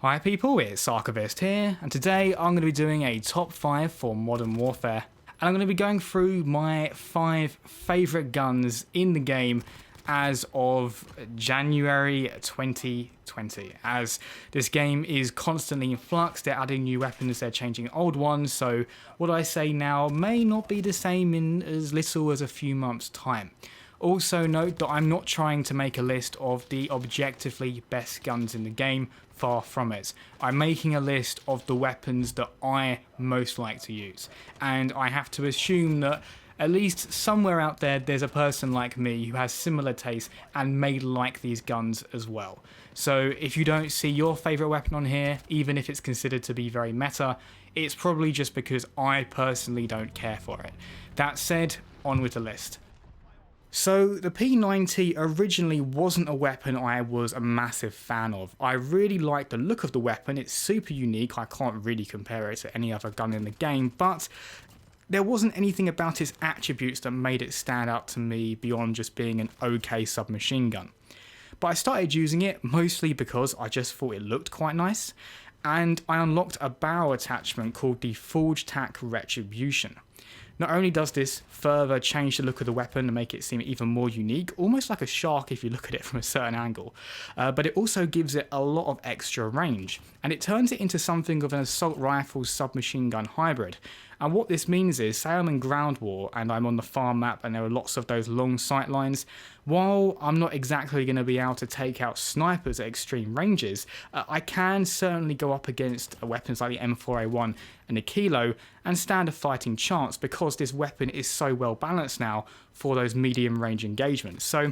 Hi people, it's Archivist here, and today I'm going to be doing a top 5 for Modern Warfare. And I'm going to be going through my 5 favourite guns in the game as of January 2020. As this game is constantly in flux, they're adding new weapons, they're changing old ones, so what I say now may not be the same in as little as a few months' time. Also note that I'm not trying to make a list of the objectively best guns in the game, far from it. I'm making a list of the weapons that I most like to use, and I have to assume that at least somewhere out there there's a person like me who has similar tastes and may like these guns as well. So if you don't see your favourite weapon on here, even if it's considered to be very meta, it's probably just because I personally don't care for it. That said, on with the list. So the P90 originally wasn't a weapon I was a massive fan of. I really like the look of the weapon, it's super unique, I can't really compare it to any other gun in the game, but there wasn't anything about its attributes that made it stand out to me beyond just being an okay submachine gun. But I started using it mostly because I just thought it looked quite nice, and I unlocked a barrel attachment called the Forge Tack Retribution. Not only does this further change the look of the weapon and make it seem even more unique, almost like a shark if you look at it from a certain angle, but it also gives it a lot of extra range, and it turns it into something of an assault rifle submachine gun hybrid. And what this means is, say I'm in ground war and I'm on the farm map and there are lots of those long sight lines, while I'm not exactly going to be able to take out snipers at extreme ranges, I can certainly go up against weapons like the M4A1 and the Kilo and stand a fighting chance because this weapon is so well balanced now for those medium range engagements. So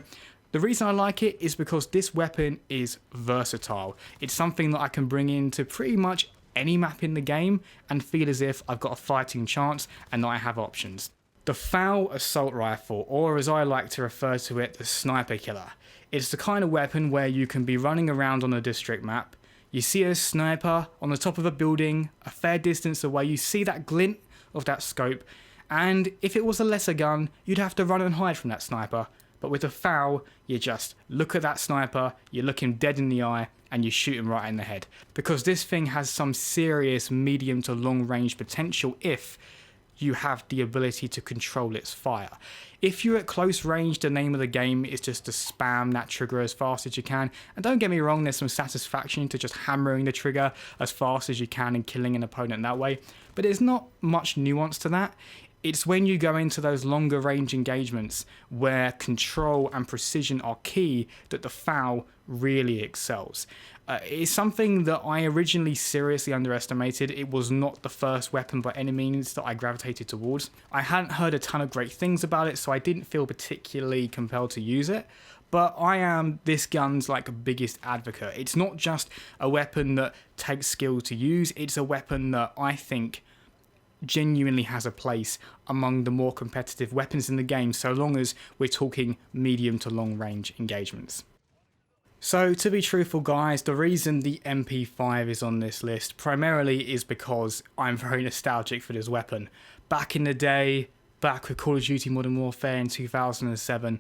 the reason I like it is because this weapon is versatile. It's something that I can bring into pretty much any map in the game and feel as if I've got a fighting chance and that I have options. The FAL assault rifle, or as I like to refer to it, the sniper killer. It's the kind of weapon where you can be running around on a district map, you see a sniper on the top of a building a fair distance away, you see that glint of that scope, and if it was a lesser gun you'd have to run and hide from that sniper, but with a FAL you just look at that sniper, you look him dead in the eye and you shoot him right in the head, because this thing has some serious medium to long range potential if you have the ability to control its fire. If you're at close range, the name of the game is just to spam that trigger as fast as you can, and don't get me wrong, there's some satisfaction to just hammering the trigger as fast as you can and killing an opponent that way, but there's not much nuance to that. It's when you go into those longer range engagements where control and precision are key that the FAL really excels. It's something that I originally seriously underestimated. It was not the first weapon by any means that I gravitated towards. I hadn't heard a ton of great things about it, so I didn't feel particularly compelled to use it. But I am this gun's biggest advocate. It's not just a weapon that takes skill to use, it's a weapon that I think genuinely has a place among the more competitive weapons in the game, so long as we're talking medium to long range engagements. So to be truthful guys, the reason the MP5 is on this list primarily is because I'm very nostalgic for this weapon. Back in the day, back with Call of Duty Modern Warfare in 2007,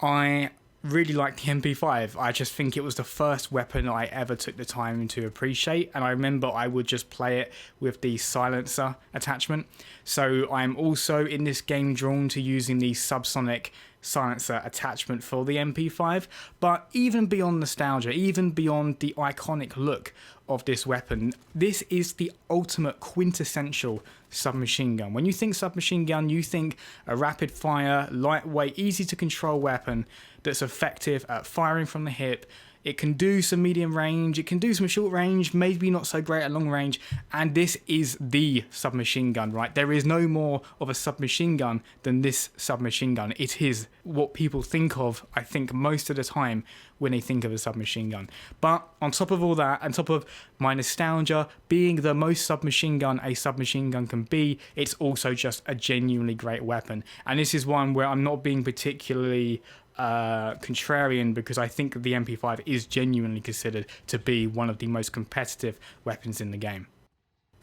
I really liked the MP5. I just think it was the first weapon I ever took the time to appreciate, and I remember I would just play it with the silencer attachment. So I'm also in this game drawn to using the subsonic silencer attachment for the MP5, but even beyond nostalgia, even beyond the iconic look of this weapon, this is the ultimate quintessential submachine gun. When you think submachine gun, you think a rapid fire, lightweight, easy to control weapon that's effective at firing from the hip. It can do some medium range, it can do some short range, maybe not so great at long range, and this is the submachine gun, right? There is no more of a submachine gun than this submachine gun. It is what people think of, I think, most of the time when they think of a submachine gun. But on top of all that, on top of my nostalgia being the most submachine gun a submachine gun can be, it's also just a genuinely great weapon. And this is one where I'm not being particularly contrarian, because I think the MP5 is genuinely considered to be one of the most competitive weapons in the game.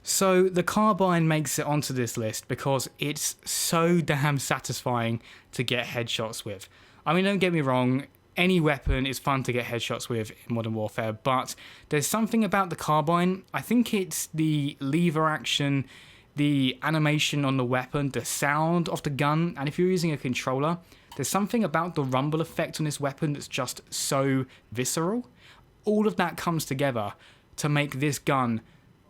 So the Carbine makes it onto this list because it's so damn satisfying to get headshots with. I mean, don't get me wrong, Any weapon is fun to get headshots with in Modern Warfare, but there's something about the Carbine. I think it's the lever action, the animation on the weapon, the sound of the gun, and if you're using a controller, there's something about the rumble effect on this weapon that's just so visceral. All of that comes together to make this gun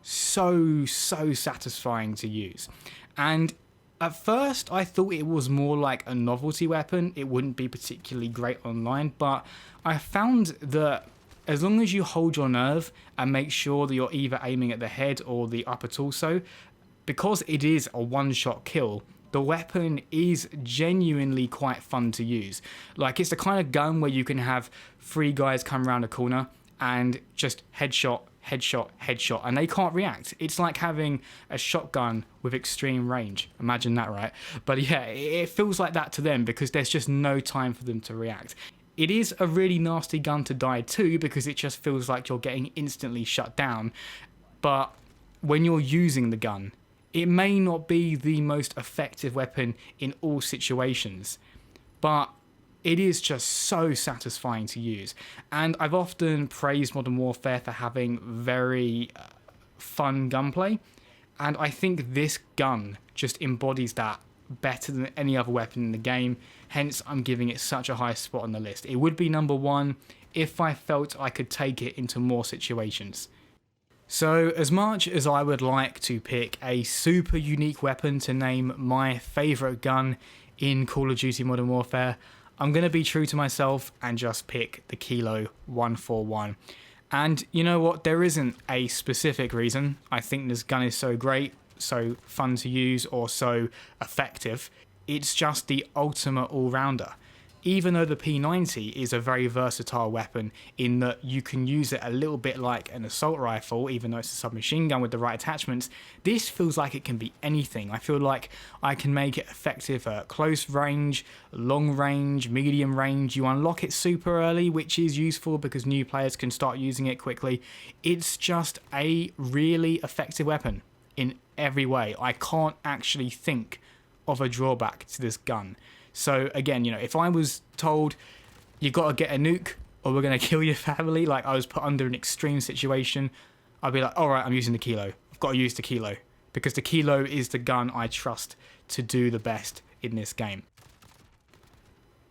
so satisfying to use. And at first, I thought it was more like a novelty weapon. It wouldn't be particularly great online, but I found that as long as you hold your nerve and make sure that you're either aiming at the head or the upper torso, because it is a one-shot kill, the weapon is genuinely quite fun to use. Like, it's the kind of gun where you can have 3 guys come around a corner and just headshot, headshot, headshot, and they can't react. It's like having a shotgun with extreme range. Imagine that, right? But yeah, it feels like that to them because there's just no time for them to react. It is a really nasty gun to die to because it just feels like you're getting instantly shut down. But when you're using the gun, it may not be the most effective weapon in all situations, but it is just so satisfying to use. And I've often praised Modern Warfare for having very fun gunplay, and I think this gun just embodies that better than any other weapon in the game, hence I'm giving it such a high spot on the list. It would be number 1 if I felt I could take it into more situations. So as much as I would like to pick a super unique weapon to name my favourite gun in Call of Duty Modern Warfare, I'm going to be true to myself and just pick the Kilo 141. And you know what, there isn't a specific reason I think this gun is so great, so fun to use, or so effective. It's just the ultimate all-rounder. Even though the P90 is a very versatile weapon in that you can use it a little bit like an assault rifle, even though it's a submachine gun with the right attachments, this feels like it can be anything. I feel like I can make it effective at close range, long range, medium range. You unlock it super early, which is useful because new players can start using it quickly. It's just a really effective weapon in every way. I can't actually think of a drawback to this gun. So again, you know, if I was told you got to get a nuke or we're going to kill your family, like I was put under an extreme situation, I'd be like, all right, I'm using the Kilo. I've got to use the Kilo because the Kilo is the gun I trust to do the best in this game.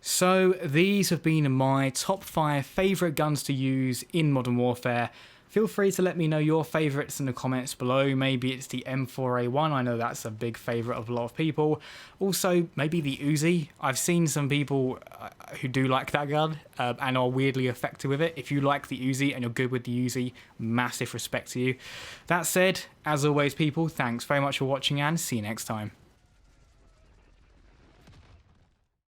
So these have been my top 5 favourite guns to use in Modern Warfare. Feel free to let me know your favourites in the comments below. Maybe it's the M4A1, I know that's a big favourite of a lot of people. Also, maybe the Uzi. I've seen some people who do like that gun and are weirdly effective with it. If you like the Uzi and you're good with the Uzi, massive respect to you. That said, as always people, thanks very much for watching and see you next time.